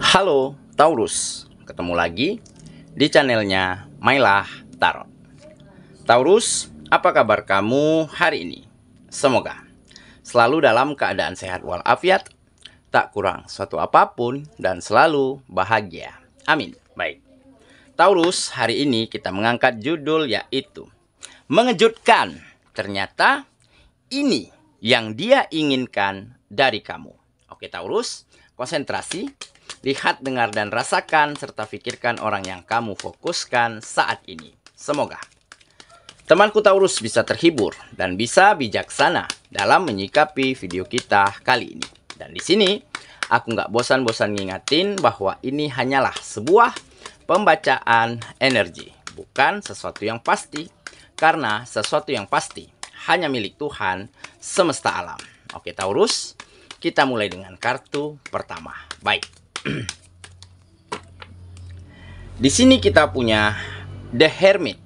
Halo Taurus, ketemu lagi di channelnya Mailah Tarot. Taurus, apa kabar kamu hari ini? Semoga selalu dalam keadaan sehat walafiat, tak kurang suatu apapun, dan selalu bahagia. Amin. Baik, Taurus, hari ini kita mengangkat judul yaitu mengejutkan. Ternyata ini yang dia inginkan dari kamu. Oke Taurus, konsentrasi. Lihat, dengar, dan rasakan, serta pikirkan orang yang kamu fokuskan saat ini. Semoga temanku Taurus bisa terhibur dan bisa bijaksana dalam menyikapi video kita kali ini. Dan di sini, aku nggak bosan-bosan ngingatin bahwa ini hanyalah sebuah pembacaan energi, bukan sesuatu yang pasti. Karena sesuatu yang pasti hanya milik Tuhan semesta alam. Oke Taurus, kita mulai dengan kartu pertama. Baik. Di sini kita punya The Hermit.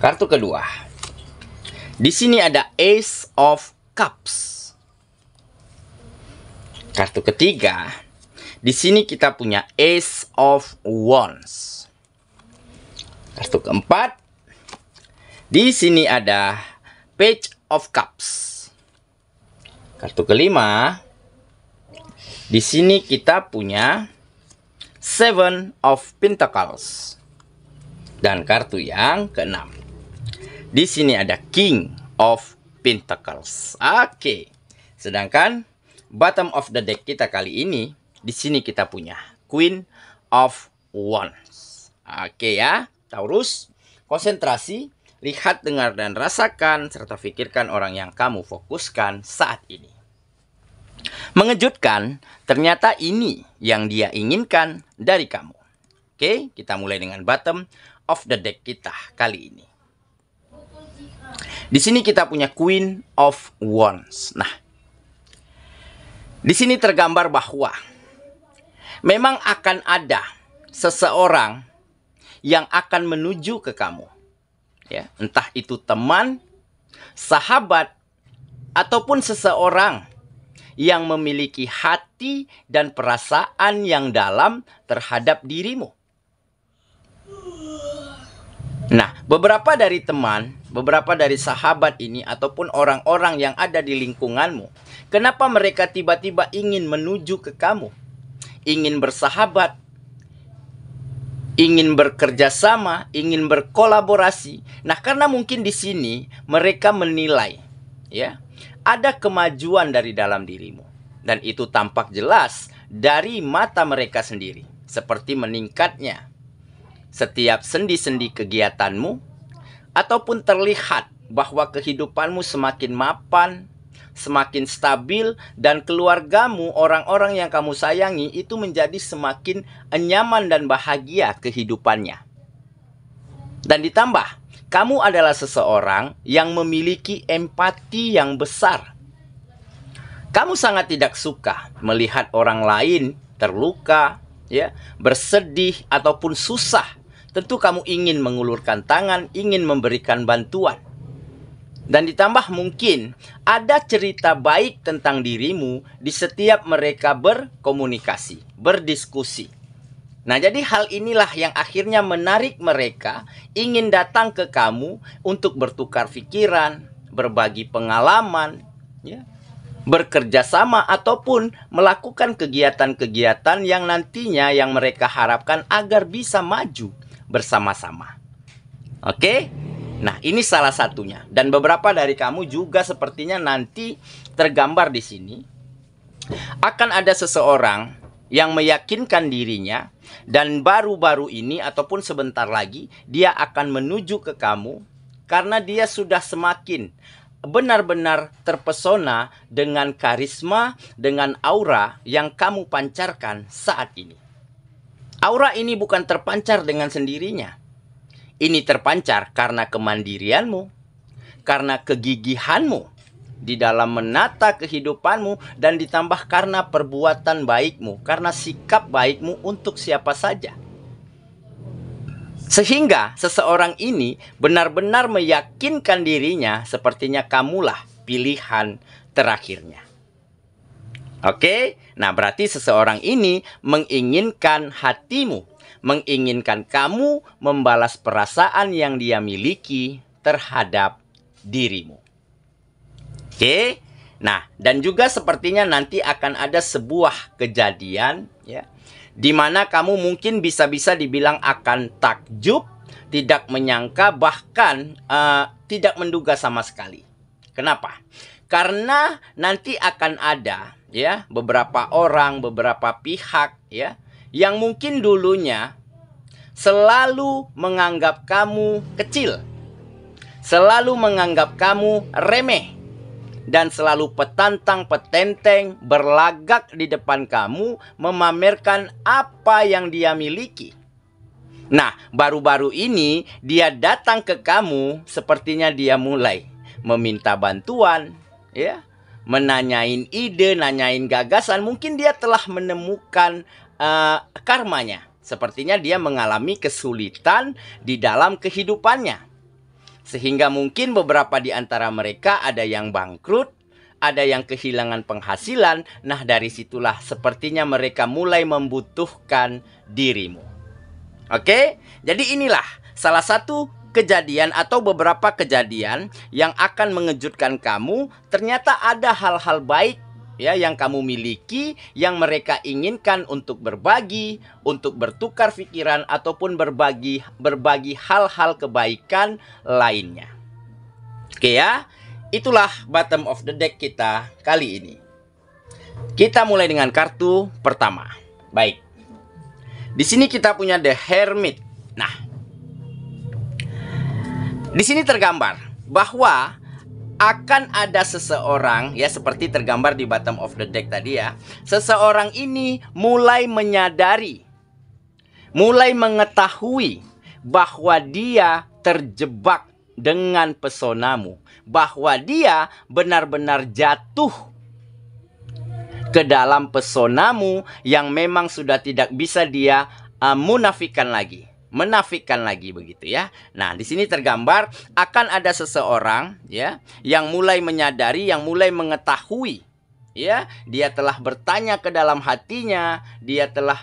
Kartu kedua. Di sini ada Ace of Cups. Kartu ketiga. Di sini kita punya Ace of Wands. Kartu keempat. Di sini ada Page of Cups. Kartu kelima. Di sini kita punya Seven of Pentacles. Dan kartu yang keenam. Di sini ada King of Pentacles. Oke. Sedangkan bottom of the deck kita kali ini, di sini kita punya Queen of Wands. Oke ya, Taurus, konsentrasi, lihat, dengar, dan rasakan, serta pikirkan orang yang kamu fokuskan saat ini. Mengejutkan, ternyata ini yang dia inginkan dari kamu. Oke, kita mulai dengan bottom of the deck kita kali ini. Di sini kita punya Queen of Wands. Nah, di sini tergambar bahwa memang akan ada seseorang yang akan menuju ke kamu. Ya, entah itu teman, sahabat, ataupun seseorang yang memiliki hati dan perasaan yang dalam terhadap dirimu. Nah, beberapa dari teman, beberapa dari sahabat ini, ataupun orang-orang yang ada di lingkunganmu, kenapa mereka tiba-tiba ingin menuju ke kamu? Ingin bersahabat, ingin bekerja sama, ingin berkolaborasi. Nah, karena mungkin di sini mereka menilai, ya, ada kemajuan dari dalam dirimu. Dan itu tampak jelas dari mata mereka sendiri. Seperti meningkatnya setiap sendi-sendi kegiatanmu. Ataupun terlihat bahwa kehidupanmu semakin mapan, semakin stabil. Dan keluargamu, orang-orang yang kamu sayangi, itu menjadi semakin nyaman dan bahagia kehidupannya. Dan ditambah, kamu adalah seseorang yang memiliki empati yang besar. Kamu sangat tidak suka melihat orang lain terluka, ya, bersedih ataupun susah. Tentu kamu ingin mengulurkan tangan, ingin memberikan bantuan. Dan ditambah mungkin ada cerita baik tentang dirimu di setiap mereka berkomunikasi, berdiskusi. Nah, jadi hal inilah yang akhirnya menarik mereka ingin datang ke kamu untuk bertukar pikiran, berbagi pengalaman, ya, bekerja sama, ataupun melakukan kegiatan-kegiatan yang nantinya yang mereka harapkan agar bisa maju bersama-sama. Oke? Nah, ini salah satunya. Dan beberapa dari kamu juga sepertinya nanti tergambar di sini. Akan ada seseorang yang meyakinkan dirinya, dan baru-baru ini ataupun sebentar lagi dia akan menuju ke kamu karena dia sudah semakin benar-benar terpesona dengan karisma, dengan aura yang kamu pancarkan saat ini. Aura ini bukan terpancar dengan sendirinya. Ini terpancar karena kemandirianmu, karena kegigihanmu di dalam menata kehidupanmu, dan ditambah karena perbuatan baikmu, karena sikap baikmu untuk siapa saja. Sehingga seseorang ini benar-benar meyakinkan dirinya sepertinya kamulah pilihan terakhirnya. Oke, nah berarti seseorang ini menginginkan hatimu, menginginkan kamu membalas perasaan yang dia miliki terhadap dirimu. Oke, nah dan juga sepertinya nanti akan ada sebuah kejadian ya, di mana kamu mungkin bisa-bisa dibilang akan takjub, tidak menyangka, bahkan tidak menduga sama sekali. Kenapa? Karena nanti akan ada ya beberapa orang, beberapa pihak ya yang mungkin dulunya selalu menganggap kamu kecil, selalu menganggap kamu remeh, dan selalu petantang petenteng berlagak di depan kamu memamerkan apa yang dia miliki. Nah, baru-baru ini dia datang ke kamu, sepertinya dia mulai meminta bantuan, ya, menanyain ide, nanyain gagasan. Mungkin dia telah menemukan karmanya. Sepertinya dia mengalami kesulitan di dalam kehidupannya. Sehingga mungkin beberapa di antara mereka ada yang bangkrut, ada yang kehilangan penghasilan. Nah, dari situlah sepertinya mereka mulai membutuhkan dirimu. Oke, jadi inilah salah satu kejadian atau beberapa kejadian yang akan mengejutkan kamu. Ternyata ada hal-hal baik ya yang kamu miliki, yang mereka inginkan untuk berbagi, untuk bertukar pikiran ataupun berbagi hal-hal kebaikan lainnya. Oke ya, itulah bottom of the deck kita kali ini. Kita mulai dengan kartu pertama. Baik. Di sini kita punya The Hermit. Nah, di sini tergambar bahwa akan ada seseorang ya, seperti tergambar di bottom of the deck tadi ya. Seseorang ini mulai menyadari, mulai mengetahui bahwa dia terjebak dengan pesonamu, bahwa dia benar-benar jatuh ke dalam pesonamu yang memang sudah tidak bisa dia menafikan lagi begitu ya. Nah, di sini tergambar akan ada seseorang ya yang mulai menyadari, yang mulai mengetahui ya, dia telah bertanya ke dalam hatinya, dia telah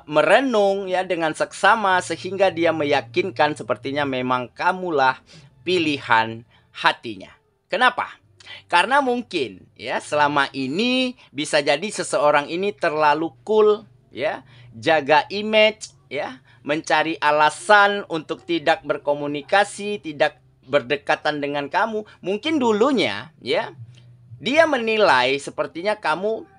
merenung ya dengan seksama sehingga dia meyakinkan sepertinya memang kamulah pilihan hatinya. Kenapa? Karena mungkin ya selama ini bisa jadi seseorang ini terlalu cool ya, jaga image ya, mencari alasan untuk tidak berkomunikasi, tidak berdekatan dengan kamu. Mungkin dulunya ya dia menilai sepertinya kamu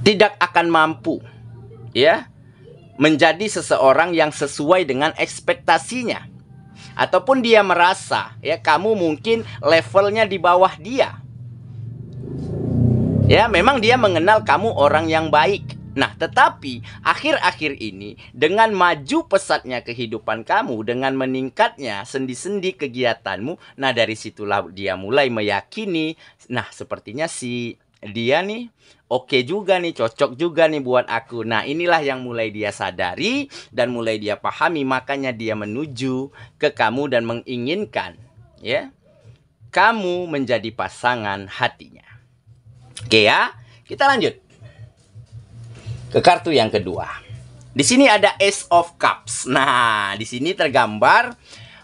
tidak akan mampu ya menjadi seseorang yang sesuai dengan ekspektasinya. Ataupun dia merasa ya kamu mungkin levelnya di bawah dia. Ya, memang dia mengenal kamu orang yang baik. Nah, tetapi akhir-akhir ini dengan maju pesatnya kehidupan kamu, dengan meningkatnya sendi-sendi kegiatanmu, nah dari situlah dia mulai meyakini, nah sepertinya si dia nih oke juga nih, cocok juga nih buat aku. Nah, inilah yang mulai dia sadari dan mulai dia pahami, makanya dia menuju ke kamu dan menginginkan ya kamu menjadi pasangan hatinya. Oke ya, kita lanjut ke kartu yang kedua. Di sini ada Ace of Cups. Nah, di sini tergambar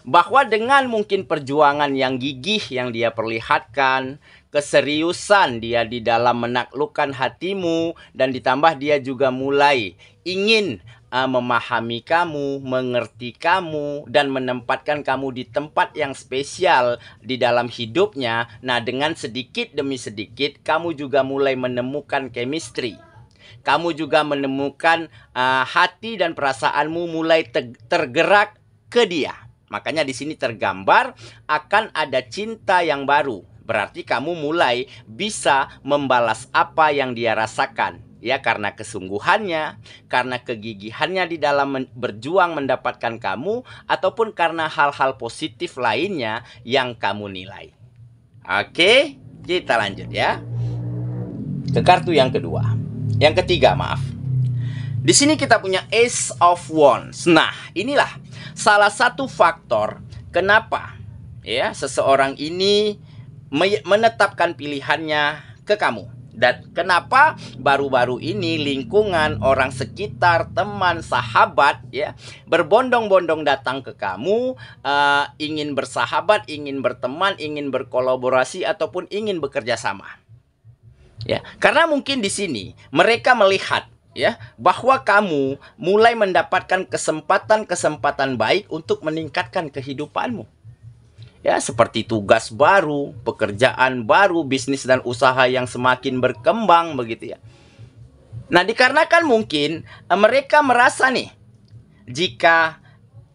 bahwa dengan mungkin perjuangan yang gigih yang dia perlihatkan, keseriusan dia di dalam menaklukkan hatimu, dan ditambah dia juga mulai ingin memahami kamu, mengerti kamu, dan menempatkan kamu di tempat yang spesial di dalam hidupnya. Nah, dengan sedikit demi sedikit kamu juga mulai menemukan chemistry. Kamu juga menemukan hati dan perasaanmu mulai tergerak ke dia. Makanya di sini tergambar akan ada cinta yang baru. Berarti kamu mulai bisa membalas apa yang dia rasakan. Ya, karena kesungguhannya, karena kegigihannya di dalam berjuang mendapatkan kamu, ataupun karena hal-hal positif lainnya yang kamu nilai. Oke, kita lanjut ya. Ke kartu yang kedua. Yang ketiga, maaf. Di sini kita punya Ace of Wands. Nah, inilah salah satu faktor kenapa ya seseorang ini menetapkan pilihannya ke kamu. Dan kenapa baru-baru ini lingkungan, orang sekitar, teman, sahabat ya berbondong-bondong datang ke kamu, ingin bersahabat, ingin berteman, ingin berkolaborasi ataupun ingin bekerja sama. Ya, karena mungkin di sini mereka melihat ya bahwa kamu mulai mendapatkan kesempatan-kesempatan baik untuk meningkatkan kehidupanmu. Ya, seperti tugas baru, pekerjaan baru, bisnis dan usaha yang semakin berkembang begitu ya. Nah, dikarenakan mungkin mereka merasa nih, jika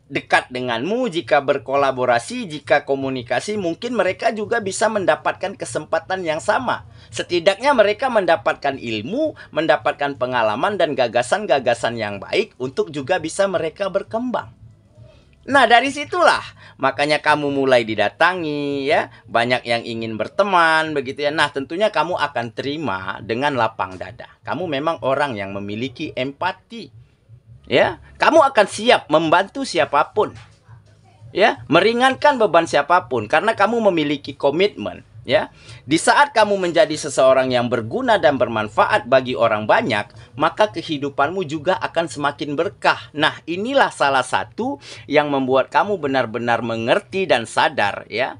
dekat denganmu, jika berkolaborasi, jika komunikasi, mungkin mereka juga bisa mendapatkan kesempatan yang sama. Setidaknya mereka mendapatkan ilmu, mendapatkan pengalaman dan gagasan-gagasan yang baik untuk juga bisa mereka berkembang. Nah, dari situlah makanya kamu mulai didatangi ya, banyak yang ingin berteman begitu ya. Nah, tentunya kamu akan terima dengan lapang dada. Kamu memang orang yang memiliki empati. Ya, kamu akan siap membantu siapapun. Ya, meringankan beban siapapun karena kamu memiliki komitmen. Ya, di saat kamu menjadi seseorang yang berguna dan bermanfaat bagi orang banyak, maka kehidupanmu juga akan semakin berkah. Nah, inilah salah satu yang membuat kamu benar-benar mengerti dan sadar ya,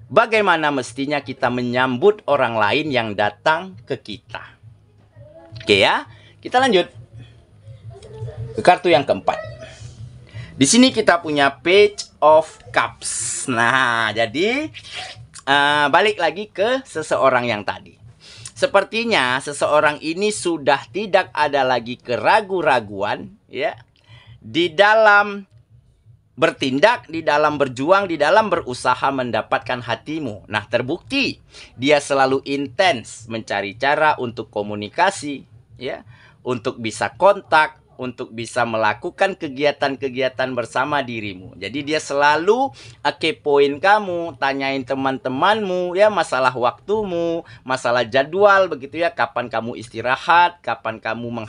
bagaimana mestinya kita menyambut orang lain yang datang ke kita. Oke ya, kita lanjut ke kartu yang keempat. Di sini kita punya Page of Cups. Nah, jadi balik lagi ke seseorang yang tadi. Sepertinya seseorang ini sudah tidak ada lagi keraguan-raguan ya di dalam bertindak, di dalam berjuang, di dalam berusaha mendapatkan hatimu. Nah, terbukti dia selalu intens mencari cara untuk komunikasi ya, untuk bisa kontak, untuk bisa melakukan kegiatan-kegiatan bersama dirimu. Jadi dia selalu kepoin kamu, tanyain teman-temanmu ya masalah waktumu, masalah jadwal begitu ya, kapan kamu istirahat, kapan kamu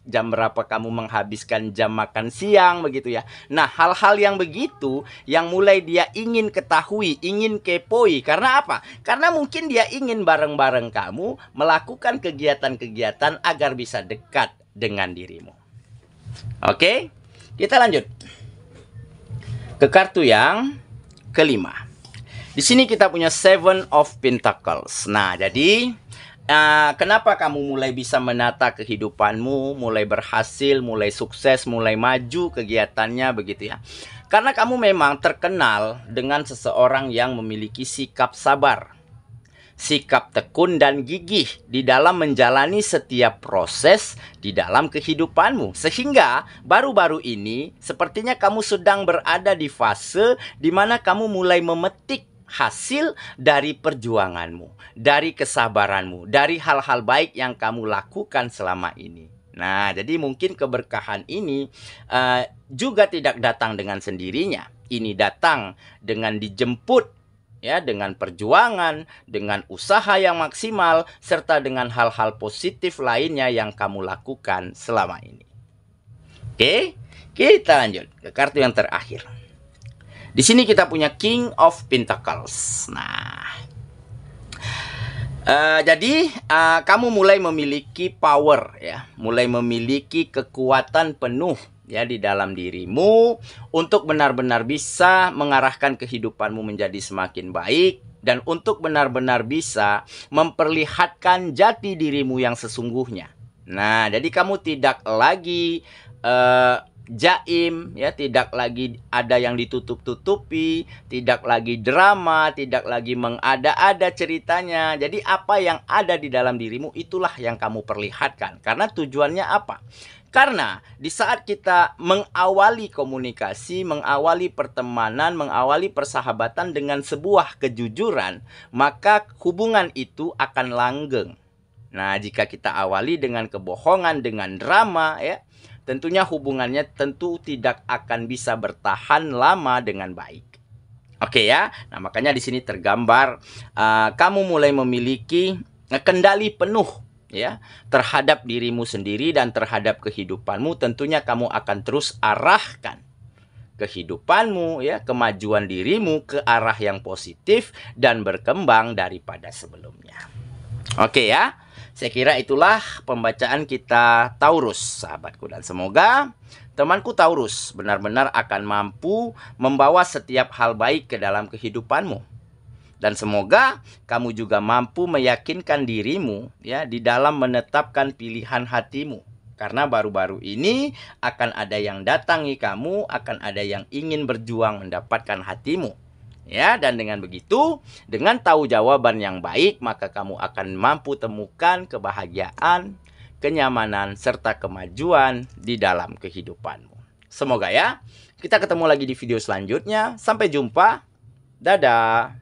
jam berapa kamu menghabiskan jam makan siang begitu ya. Nah, hal-hal yang begitu yang mulai dia ingin ketahui, ingin kepoi. Karena apa? Karena mungkin dia ingin bareng-bareng kamu melakukan kegiatan-kegiatan agar bisa dekat dengan dirimu. Oke, kita lanjut ke kartu yang kelima. Di sini kita punya Seven of Pentacles. Nah, jadi kenapa kamu mulai bisa menata kehidupanmu, mulai berhasil, mulai sukses, mulai maju kegiatannya begitu ya? Karena kamu memang terkenal dengan seseorang yang memiliki sikap sabar, sikap tekun dan gigih di dalam menjalani setiap proses di dalam kehidupanmu. Sehingga baru-baru ini sepertinya kamu sedang berada di fase di mana kamu mulai memetik hasil dari perjuanganmu, dari kesabaranmu, dari hal-hal baik yang kamu lakukan selama ini. Nah, jadi mungkin keberkahan ini juga tidak datang dengan sendirinya. Ini datang dengan dijemput ya, dengan perjuangan, dengan usaha yang maksimal, serta dengan hal-hal positif lainnya yang kamu lakukan selama ini. Oke, kita lanjut ke kartu yang terakhir. Di sini kita punya King of Pentacles. Nah, jadi kamu mulai memiliki power ya, mulai memiliki kekuatan penuh ya di dalam dirimu untuk benar-benar bisa mengarahkan kehidupanmu menjadi semakin baik dan untuk benar-benar bisa memperlihatkan jati dirimu yang sesungguhnya. Nah, jadi kamu tidak lagi jaim ya, tidak lagi ada yang ditutup-tutupi, tidak lagi drama, tidak lagi mengada-ada ceritanya. Jadi apa yang ada di dalam dirimu itulah yang kamu perlihatkan. Karena tujuannya apa? Karena di saat kita mengawali komunikasi, mengawali pertemanan, mengawali persahabatan dengan sebuah kejujuran, maka hubungan itu akan langgeng. Nah, jika kita awali dengan kebohongan, dengan drama ya, tentunya hubungannya tentu tidak akan bisa bertahan lama dengan baik. Oke ya. Nah, makanya di sini tergambar kamu mulai memiliki kendali penuh ya terhadap dirimu sendiri dan terhadap kehidupanmu. Tentunya kamu akan terus arahkan kehidupanmu, ya, kemajuan dirimu ke arah yang positif dan berkembang daripada sebelumnya. Oke ya, saya kira itulah pembacaan kita Taurus, sahabatku, dan semoga temanku Taurus benar-benar akan mampu membawa setiap hal baik ke dalam kehidupanmu. Dan semoga kamu juga mampu meyakinkan dirimu, ya, di dalam menetapkan pilihan hatimu. Karena baru-baru ini akan ada yang datangi kamu, akan ada yang ingin berjuang mendapatkan hatimu. Ya, dan dengan begitu, dengan tahu jawaban yang baik, maka kamu akan mampu temukan kebahagiaan, kenyamanan, serta kemajuan di dalam kehidupanmu. Semoga ya, kita ketemu lagi di video selanjutnya. Sampai jumpa. Dadah.